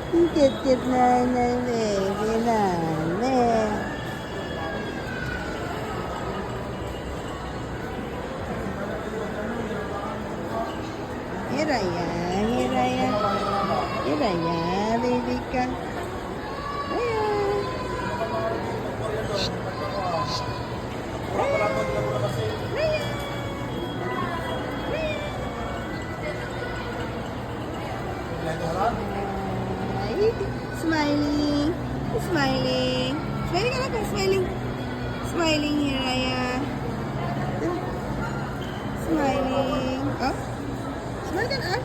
Cute na baby namin. Hiraya, Hiraya. Hiraya, baby ka. Ayan. Ayan. Ay, smiling. Smiling. Smiling ka na ka, smiling. Smiling, Hiraya. Smiling. Oh? Smile ka na, ah?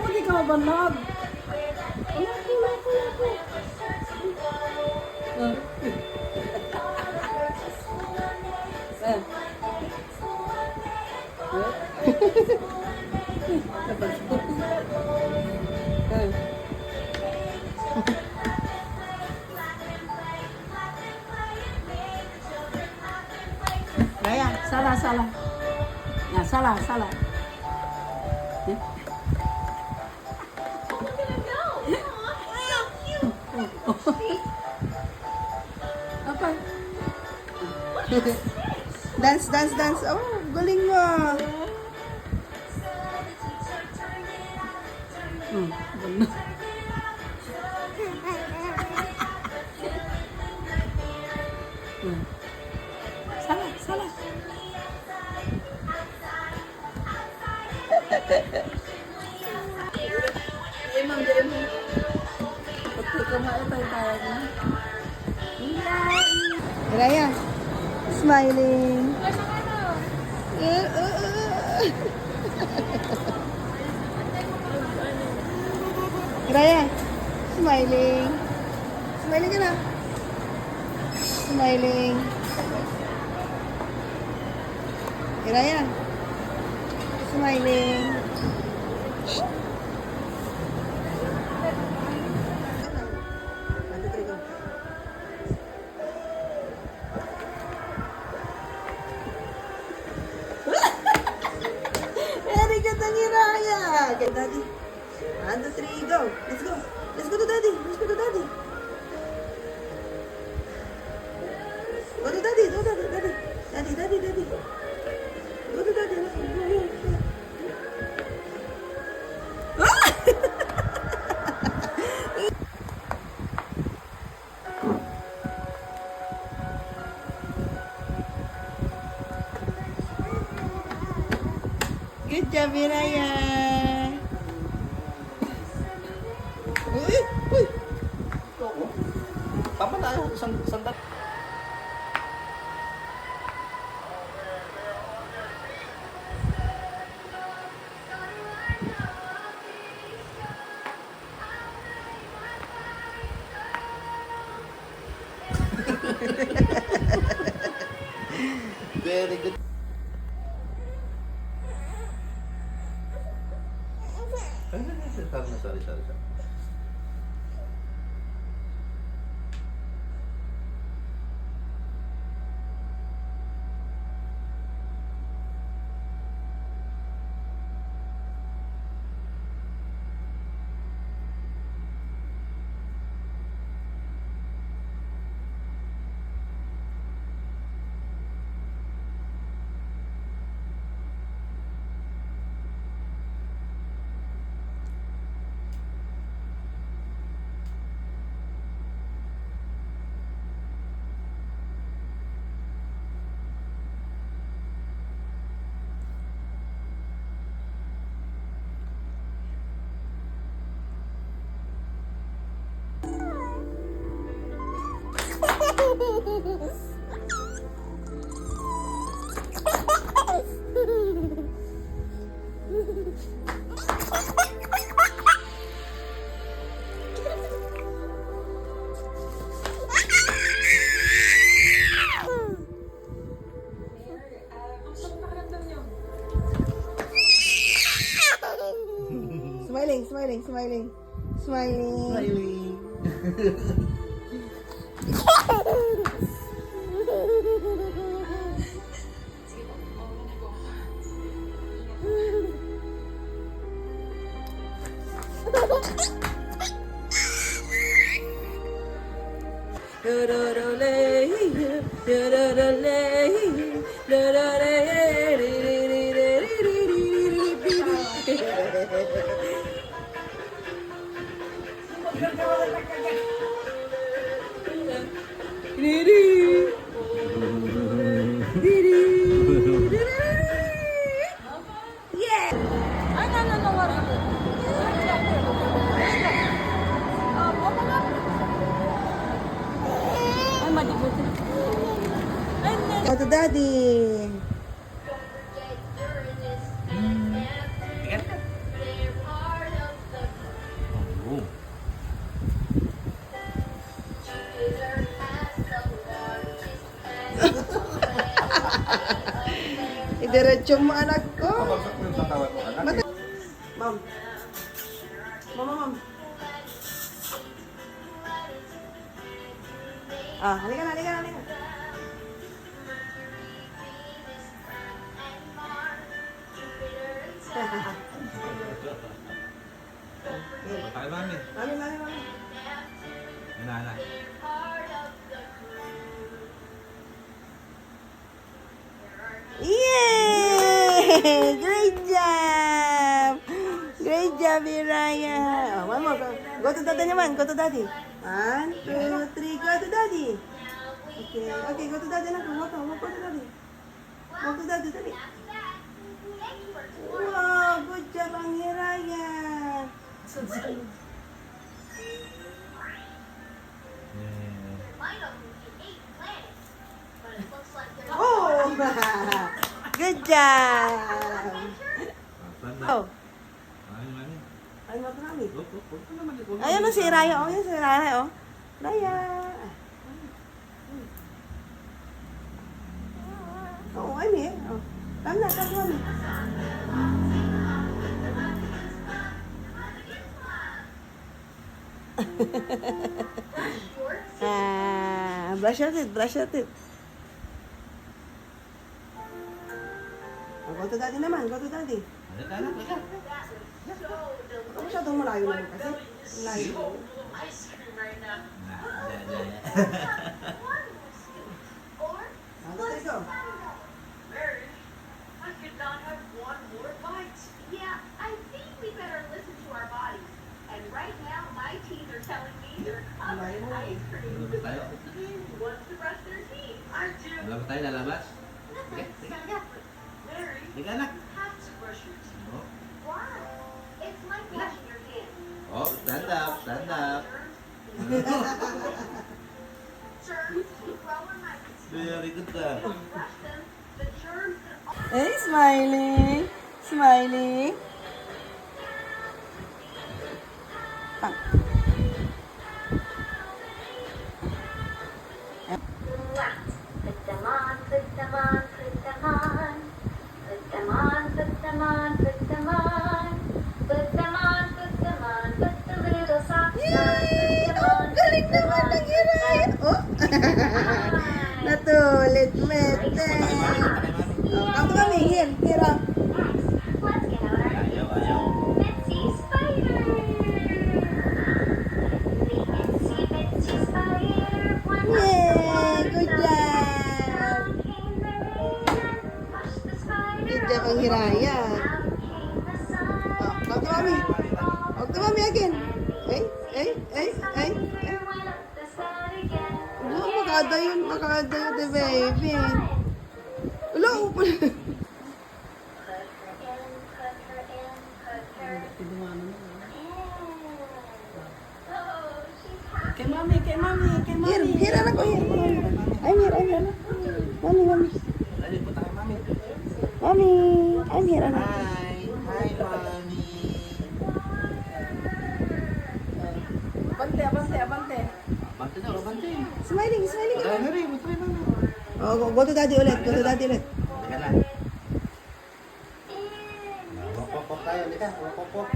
Ba't ikaw banag? Raya. Salah, salah. Ya, salah, salah. Apa? Dance, dance, dance. Oh, galing mo. Benar. Salah, salah. Emang dia emang. Betul kemarin tanya-tanya. Raya. Smiling. Raya. Smiling. Smiling ka na. Smiling. Raya. Smiling. Very good na ni Raya. Okay, Daddy. 1, 2, 3, go. Let's go. Let's go to Daddy. Let's go to Daddy. Go to Daddy. Go to Daddy. Daddy. Daddy, Daddy, Daddy. Go to Daddy. Let's go. Go, go, go. Good job, Raya. Uy, uy. Tama na, sandal. Very good. Sorry. Smiling, smiling, smiling. Smiling. Smiling. Yeah! Ay, nananawaran ko. Ay, malikot. Ay, hindi. Go to daddy. Oh. Idiretso mo anak ko. Pabagsak mo yung katawan mo, anak. Ma'am. Mama, ma'am. Ah, halika na, halika na, halika. Patay, mami. Mami, mami, mami. Inana. Yay! Great job! Great job, Iraya. Oh, one more. Go to daddy naman. Go to daddy. 1, 2, 3, go to daddy. Okay, okay, go to daddy na. Walk to daddy. Walk to daddy, daddy. Wow, good job ang Hiraya. Oh! Good job! Oh, Mami, mami. ay mo mami. Look, look, look. Ano naman ito? Ayun na si Raya. Oh, yun si Raya. Oh. Raya. Oh, ay mi. Oh. Come na, mami. Brush your teeth, brush your teeth. Oh, go to daddy naman, go to daddy. Halika, anak, halika. Huwag masyadong malayo naman kasi. Malayo. Let's go. Mary, I could not have one more bite. Yeah, I think we better listen to our bodies. And right now, my teeth are telling me they're covered in ice cream. Wala ba tayo? Who wants to brush their teeth? I do. Wala ba tayo lalabas? Stand up. Mary, Halika, anak. you have to brush your teeth. Oh. Why? It's like washing your hands. Oh, stand up, stand up. Germs will grow in my teeth. Very good ka. Brush them. The germs that Hey, smiling. Smiling. Ah. Put them on, put them on, put them on. Put them on, put them on, put them on. Put them on, put them on, put the little socks on. Yay! Put them Oh, on, galing put them naman on, ng put Hiraya. them Oh. Natulit, mete. Oh, come to mami. Here, here. on. Let's get out our Ayaw, ayaw. Bitsy spider. The itsy bitsy spider. One Yay! Good job. Down came the rain and pushed the spider Good job ang Hiraya. Out came the sun. Oh, come to mami. Come to mami again. Ay, ay, ay, ay. Spider went up the side again. Oh, makada yun, the baby. Hello. Put her in, put her in, put her Pinuwanan mo. in. Oh, she's happy. Kay mami, kay mami, kay mami. Here, here anak ko, here. I'm here, I'm here. Mami, mami. Dali, punta kay mami. Mami, I'm here anak. Hi, hi, mami. Abante, abante, abante. Abante daw, abante. Smiling, smiling. Patay na rin, patay na rin. Oh, go to daddy ulit, go to daddy ulit. Halika na. Wapopop tayo, halika. Wapopop.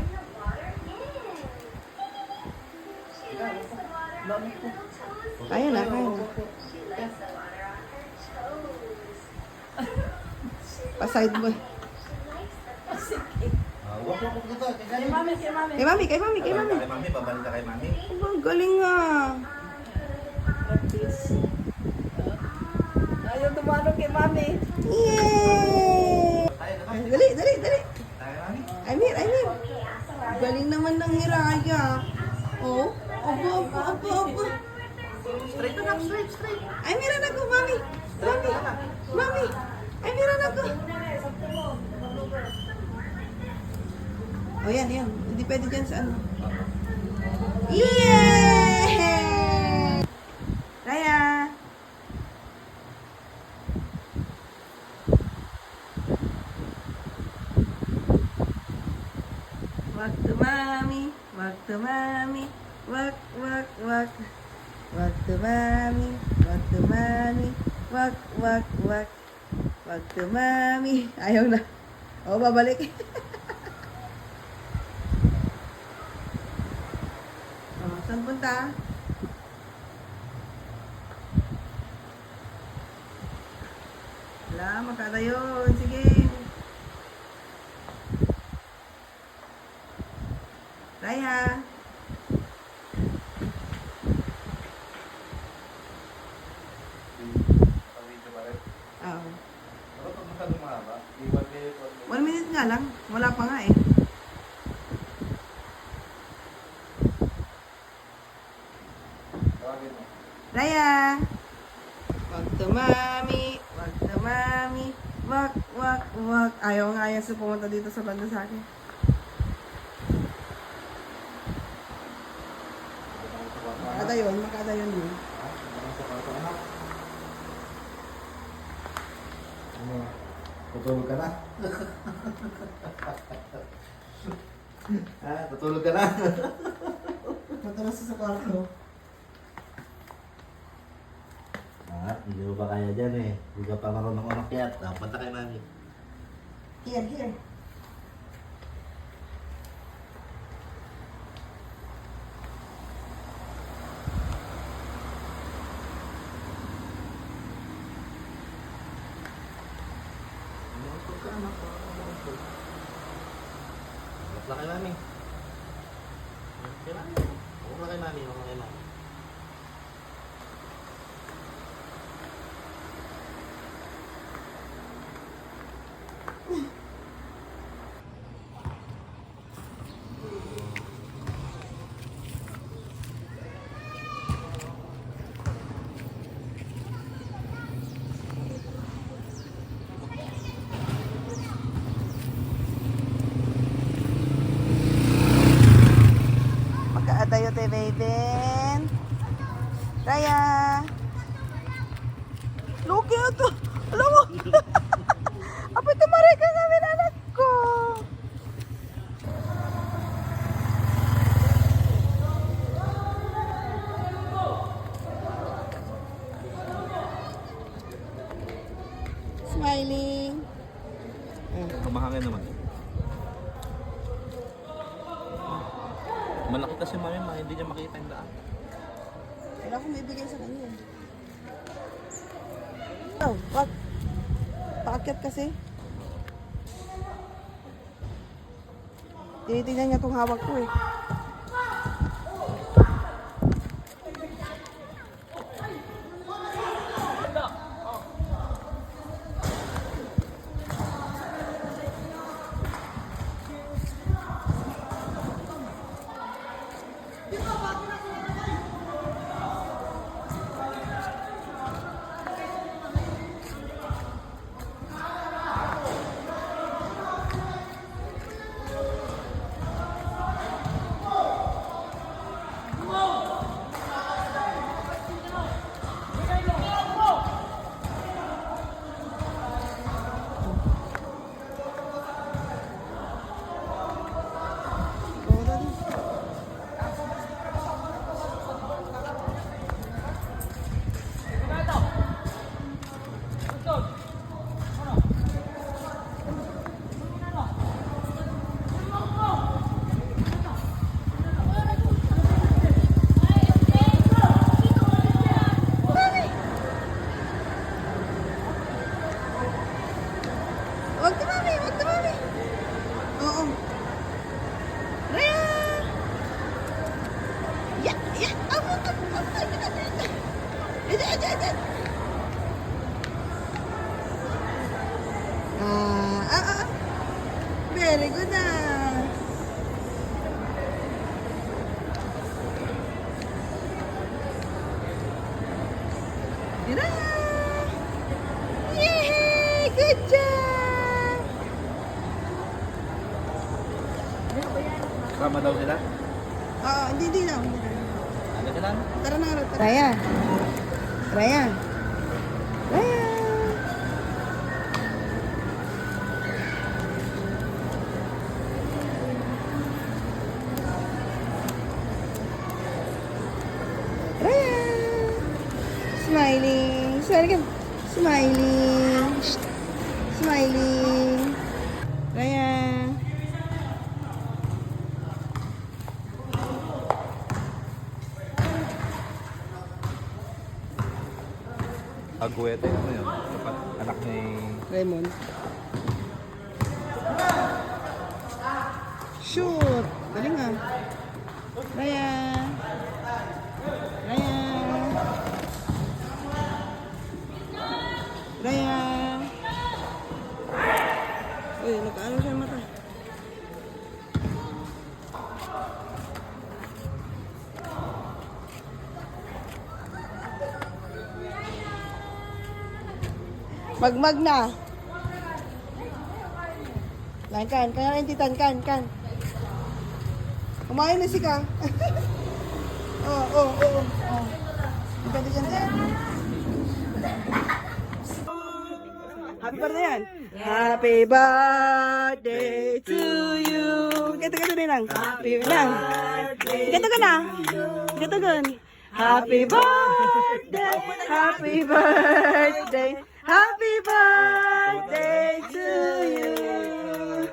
Kaya na, kaya na. Pa-side boy. Wag dito. Kay mami, kay mami. Kay mami, kay mami, kay mami. Kay mami, babalik ka kay mami. Ang galing nga. Practice. Ayaw tumalo kay mami. Yay! Tayo naman. Dali, dali, dali. Tayo mami. Amir, Amir. Galing naman ng Hiraya. Oh, opo, opo, opo, opo. Straight na, straight. Amir, anak ko, mami. Mami, mami. Amir, anak ko. Oh, yan, yan. Hindi pwede dyan sa ano. Yay! Raya! Waktu mami, waktu mami, wak, wak, wak. Waktu mami, waktu mami, wak, wak, wak. Waktu mami. Ayaw na. Oh, babalik. Oh, saan punta? Wala, makata yun. Sige. Raya. Oo. 1 minute nga lang. Wala pa nga eh. Raya. Waktu mami, wak, wak, wak. Ayaw nga yan sa pumunta dito sa banda sa akin. Makada yun din. Tutulog ka na? Tutulog ka na? Matalas sa kwarto. Hindi mo ba kaya dyan eh. Hindi ka pa marunong umakyat. Punta kay mami. Here, here. Punta kay mami. Kay mami. Punta kay mami. Punta kay mami. Magkaadayo tayo, baby. Raya. Lugi ito. Alam mo. Apo ito maray ka namin, anak ko. Smiling. Kumahangin naman. Malaki kasi mami, hindi niya makita yung daan. Wala akong bibigay sa kanya. Oh, wag. Paakyat kasi. Tinitingnan niya itong hawak ko eh. Very good ah. Raya! Yay! Good job! Sama daw sila? Oo, hindi lang. Ano ka lang? Tara na, tara. Raya. Raya. Raya. Raya. Smiling. Sorry ka. Smiling. Shh. Smiling. Raya. Aguete, ano yun? Anak ni... Raymond. Shoot! Galing ah. Raya. Raya. Raya. Uy, nag-ano siya yung mata. Magmag na. Kan. Kaya titan, kan. Kumain na si ka. Oo. Depende dyan dyan. Happy birthday yan. Happy birthday to you. Ganto din lang. Happy lang. Ganto ka na. Ganto gan. Happy birthday. Happy birthday. Happy birthday to you.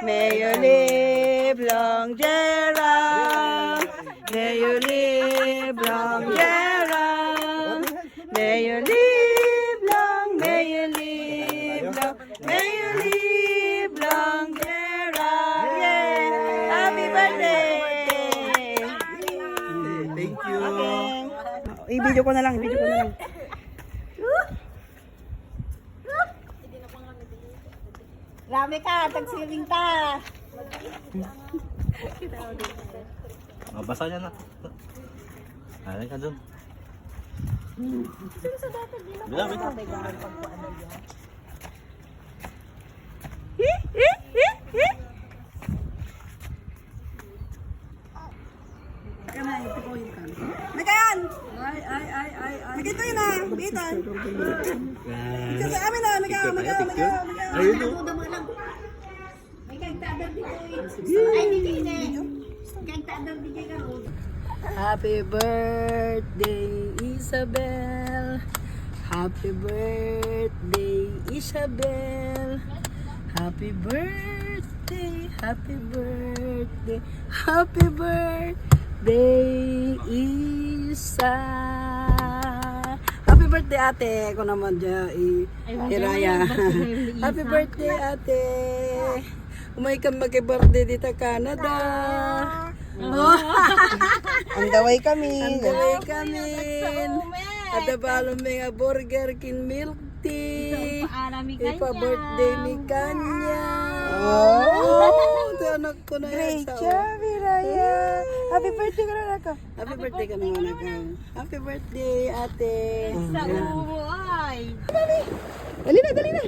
May you live long, Gerald. May you live long, Gerald. May you live long, may you live long, may you live long, Gerald. Yay! Happy birthday! Thank you. Okay. I-video ko na lang. Rami ka, tagsiling ka. Mabasa niya na. Alin ka dun. Bilang. Nagayan! Nagito yun na! Bitan! Kasi amin na! Nagayan! Ayun o. May kagtadang dito. Ay, di kayo na. Kagtadang di kayo. Happy birthday, Isabel! Happy birthday, Isabel! Happy birthday, happy birthday, happy birthday, Isa! Happy birthday, ate! Ako naman dyan, Iraya. Happy birthday, ate! Umay ka mag-birthday dito Canada. Oh. Ang daway kami. At balong mga burger kin milk tea. Ipa-birthday ni kanya. Oh, ito anak ko na yan. Great job, Iraya. Happy birthday ka na ako. Happy birthday ka naman ako. Happy birthday, ate. Sa umoy. Dali na.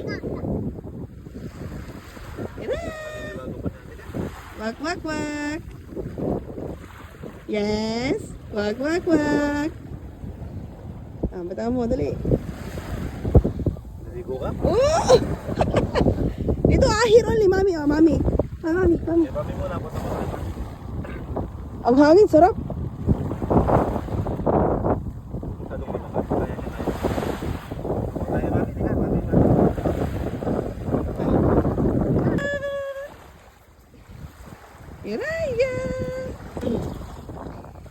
Iraya. Wak. Yes. Wak. Batawa mo, dali. Naligo ka? Oh! Ito, ahir only, mami. Oh, mami. Mami. Mami muna po sa mga. Ang hangin, sarap. Masyadong matagal. Kaya niya tayo. Kaya mami, di ka. Mami. Iraya.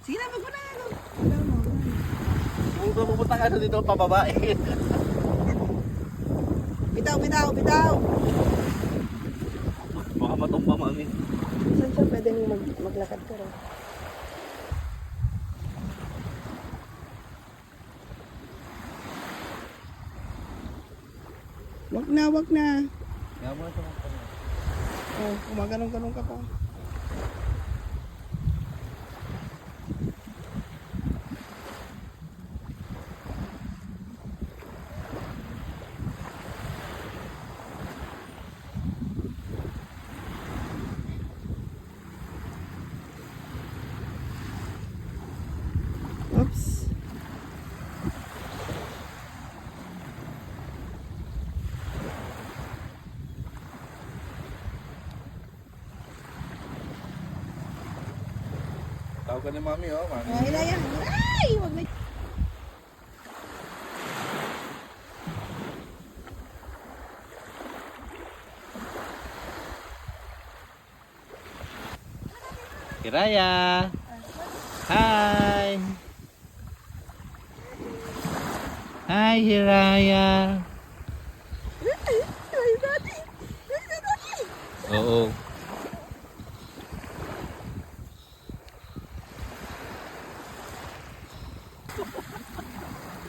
Sige na, magmuna. Kung pupunta ka dito, pababae. Bitaw. Baka matumba mami. Saan siya pwede maglakad ka rin? Wag na, wag na. Kaya mo ito mga kanina. Oh, kumaganong-ganong ka pa. Oops. Tawag ka ni mami, oh. Mami. Oh, Hilaya. Ay, wag na. Kiraya. Hi. Hi, Hiraya. Ay, dati. Ay, dati. Oo.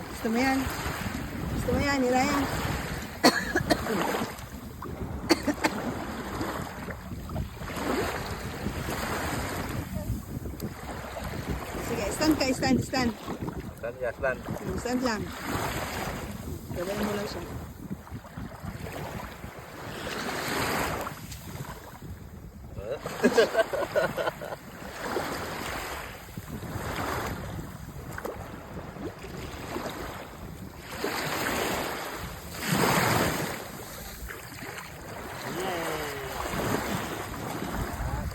Gusto mo yan? Gusto mo yan, Hilaya? Sige, stand ka, stand. Saan ya, saan? Stand lang. Gabayin mo lang siya.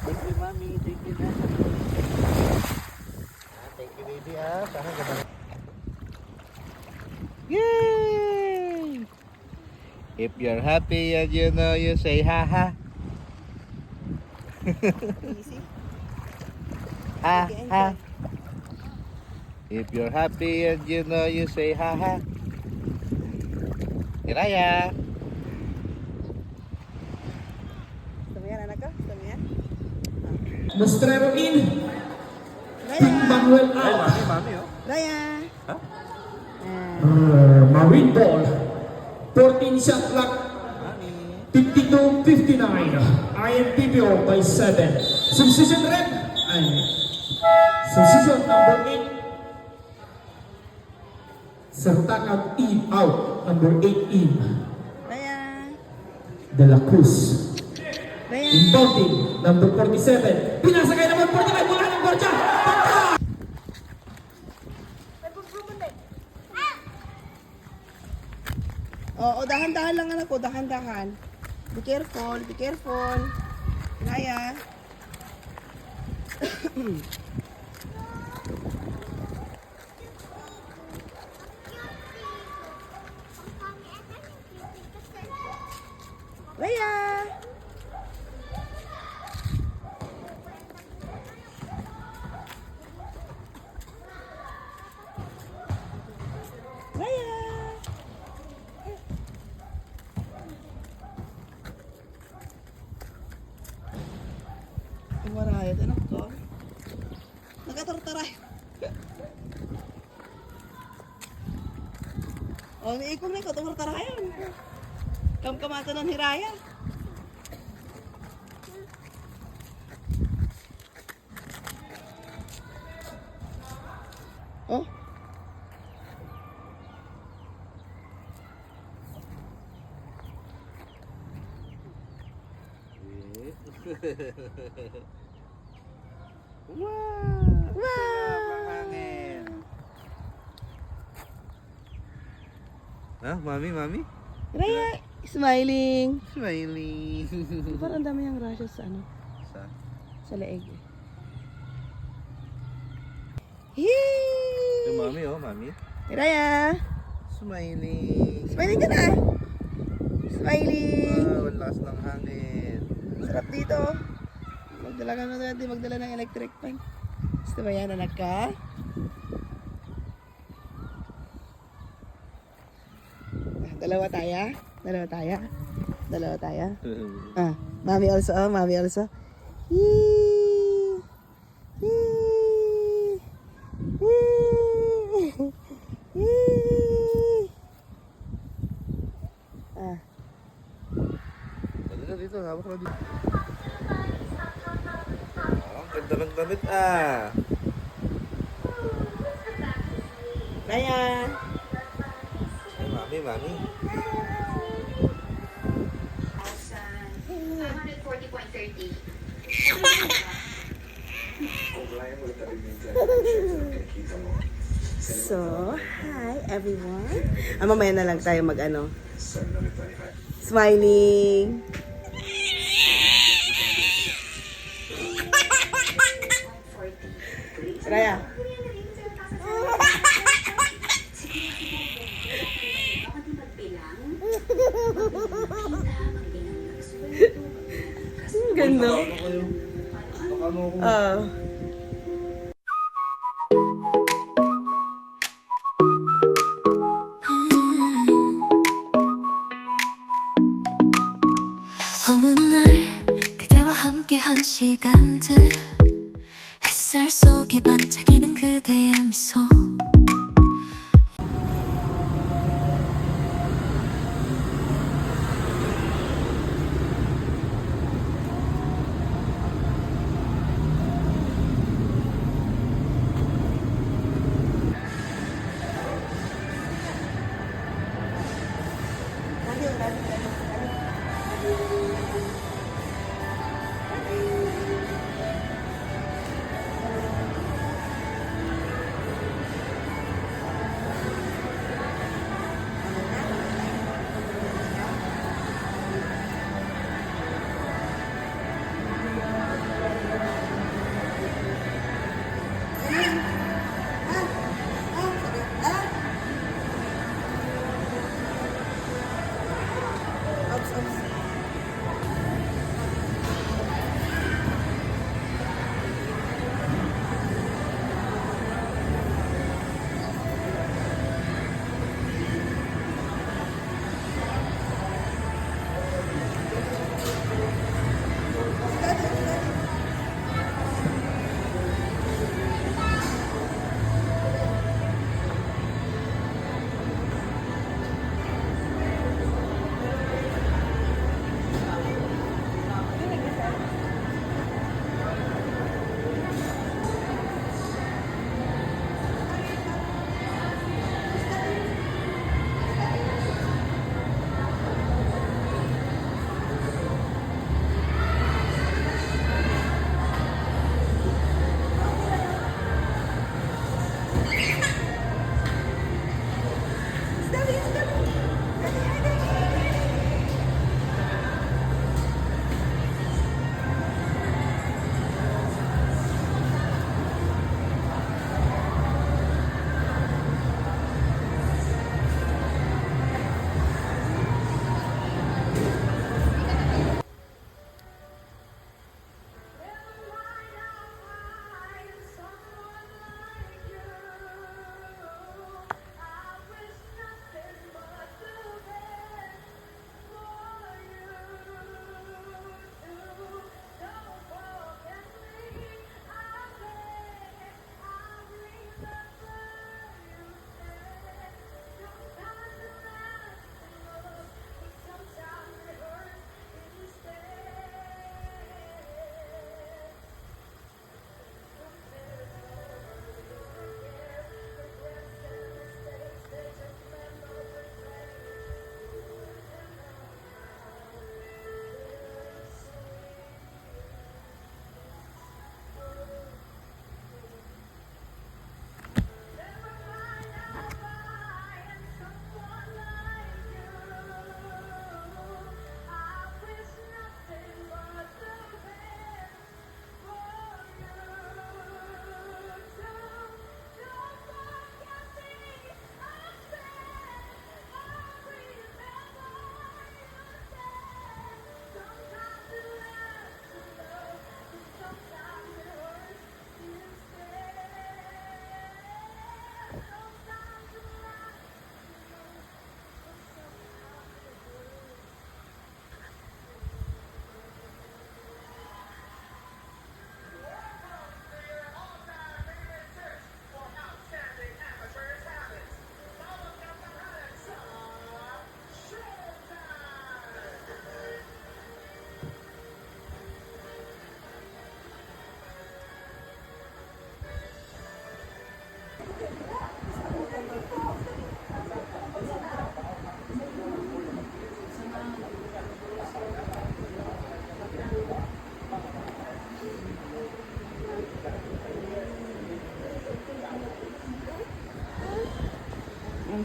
Thank you, mami. Thank you, daddy. Thank you, baby, Sana gabang. Yay! If you're happy and you know you say ha ha. Easy. Ha Okay, ha. If you're happy and you know you say ha ha. Kiraya. Gusto mo yan, anak ko? Gusto mo yan? Mostrero in, Team Raya! Manuel out. Mami, oh. Raya! Ha? Marine ball, 14 shot clock, Mami. 52-59. IMPPO by 7. Substitution red. Ay, substitution number 8. Sartakag in out, number 8 in. Raya! De La Cruz. Raya! Inbounding, number 47. Pinasakay naman 45, wala ng gordya. Oo, dahan-dahan lang anak ko, dahan-dahan. Be careful, be careful. Raya! Raya! Raya! Marayat, anak ko. Nagkatartaray. Oh, niikong na ko, tumartarayan. Kamkamata ng hiraya. Oh. Wow! Wow! Hangin. Mami, mami? Raya, smiling. Smiling. Parang dami yung rashes sa ano, Sa? sa leeg. Eh. Yung Yay! mami, oh, mami. Raya, Smiling. smiling ka na. Smiling. Wow, ang lakas ng hangin. Sarap dito. Magdala ka na natin, magdala ng electric fan. Gusto ba yan, anak ka? Dalawa tayo? Dalawa tayo? Dalawa tayo? Ah, mommy also, oh, mommy also. Yee! Yee! Yee! Yee! Ah, ganda ng damit ah. Raya. Ay, mami, mami. 540.30. So, hi everyone. Mamaya na lang tayo mag-ano. Smiling. Raya. Ganda. Ano kayo? Baka ano ako? 어느 날 그대와 함께한 시간들 햇살 속에 반짝이는 그대의 미소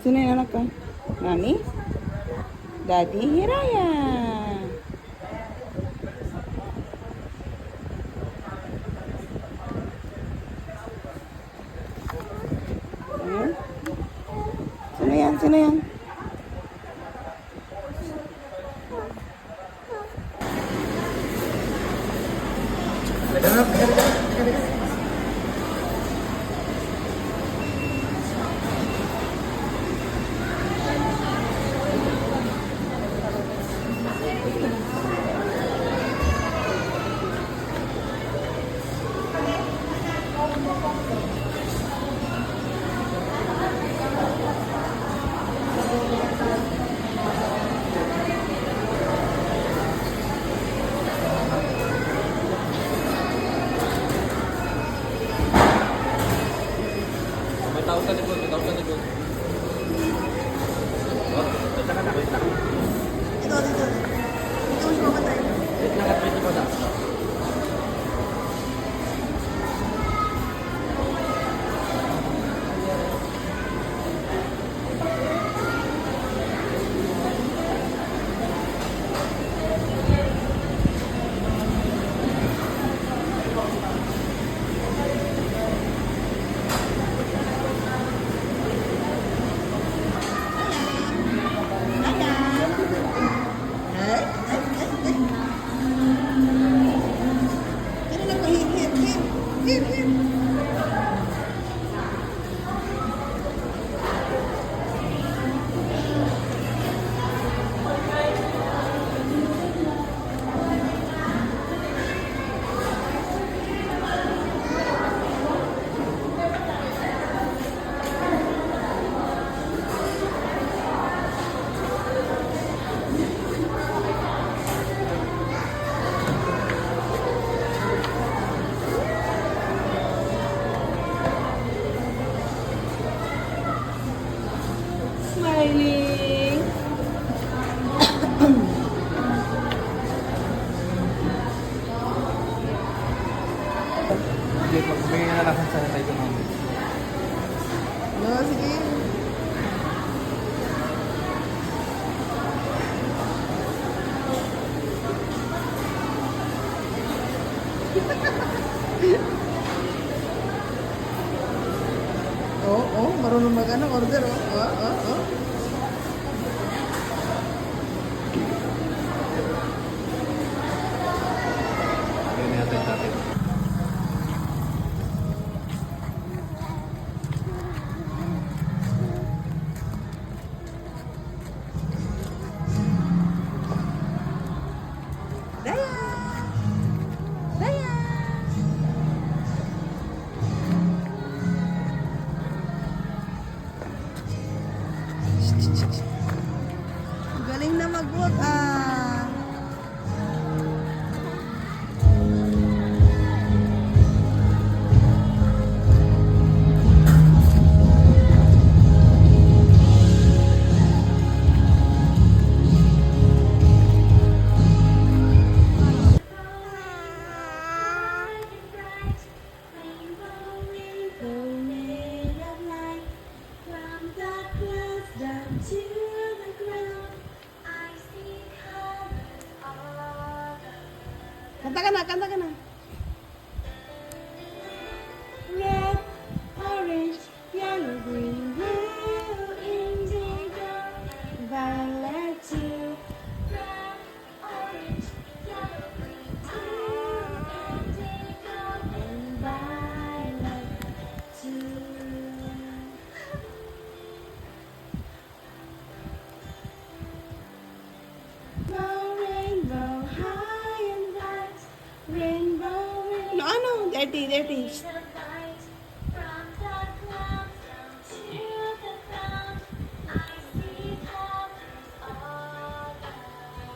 Sino yung anak ko? Mami? Daddy Hiraya. Ayun. Sino yan? Sino yan? May tao sa likod, may tao sa likod. Oh, wait lang, wait lang. Dito, dito. Dito mas mamatay. Wait lang at wait lang. Smiling. Sige, magbigay na lang sa tayo namin. No, sige. Oh, marunong order, oh. Bigyan natin natin. Daya! Daya! Galing na mag-walk, ah. Kanta ka na, kanta ka na. Red, orange, yellow, green, blue, indigo, violet too. Red, orange, yellow, green, blue, indigo, and violet too. Rainbow, high and bright. Rainbow, rainbow. No, no, dirty, dirty. From the clouds down to the ground, I see colors all around.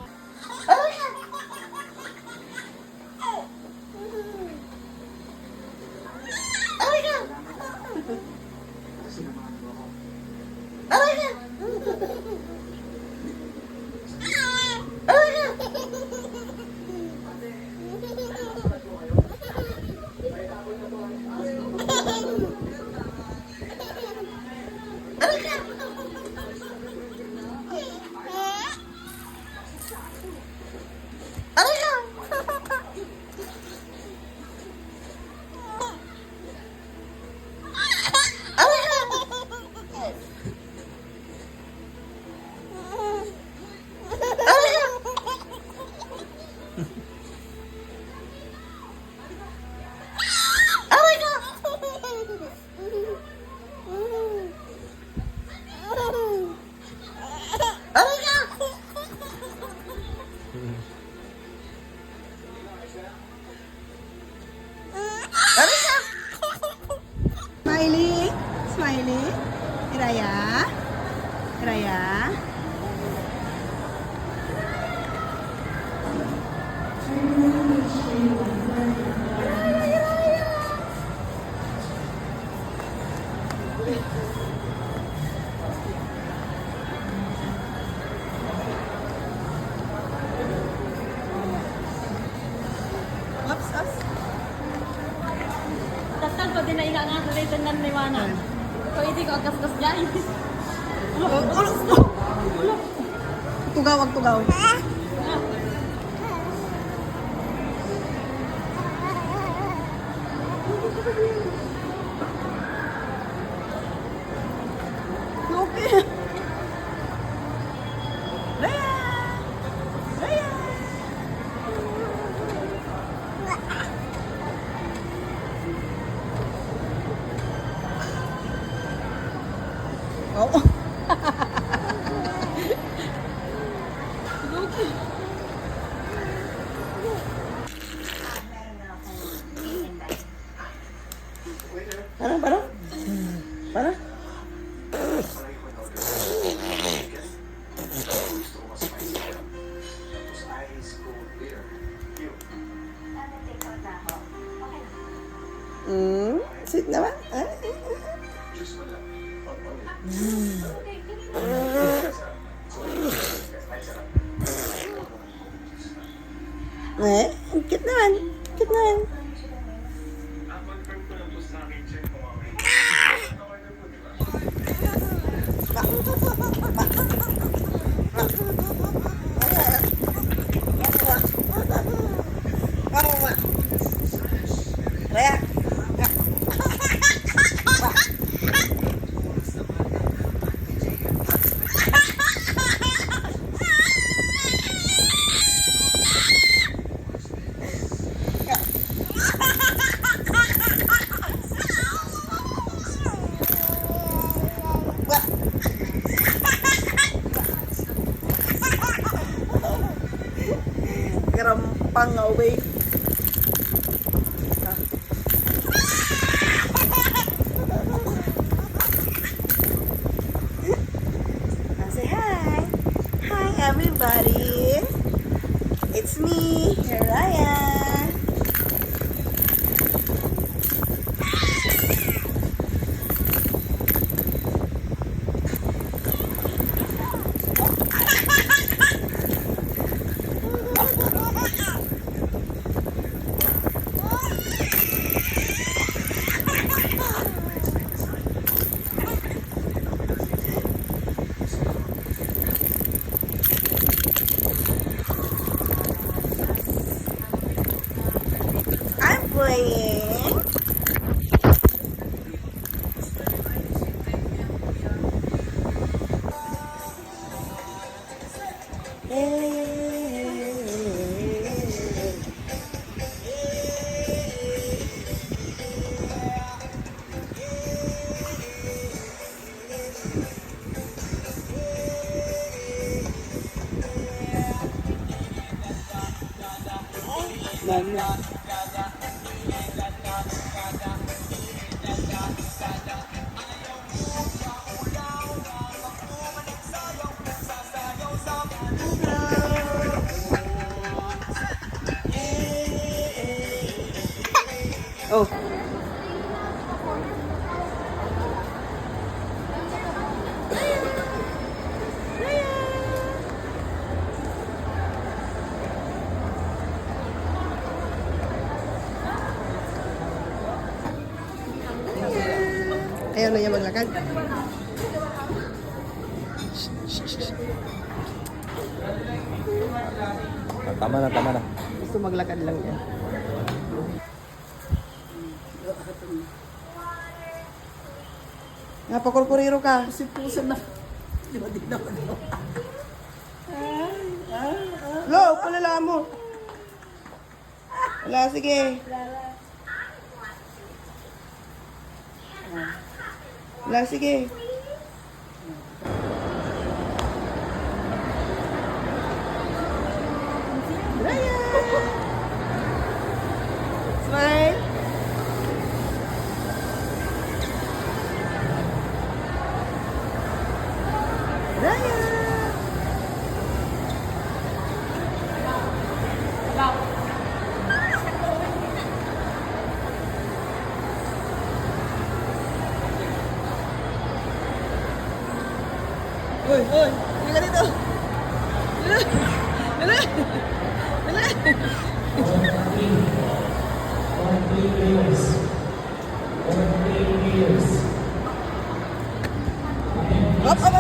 Raya? Raya? Oops, oops. Dasal ko din na ilangan sa rito ng liwanag. So, hindi ko agas-gas dyan. Tugaw, ang tugaw. Okay. Raya! Raya! Oh. Parang, parang? Parang? Sweet naman. Ang cute naman. Cute naman. Raya. Gerampang away. Say hi. Hi everybody. It's me, Raya. I'm playing. Oh. Ayaw na niya maglakad. Tama na, tama na. Gusto maglakad lang yan. Napakurkuriro ka. Puso na. Di ba di naman? Lo, palala mo. Wala, sige. Wala, sige. Raya! Smile! Uy, uy. Hindi ka dito. Dali. Dali. Dali. 43 meters. 43 meters. Up, up,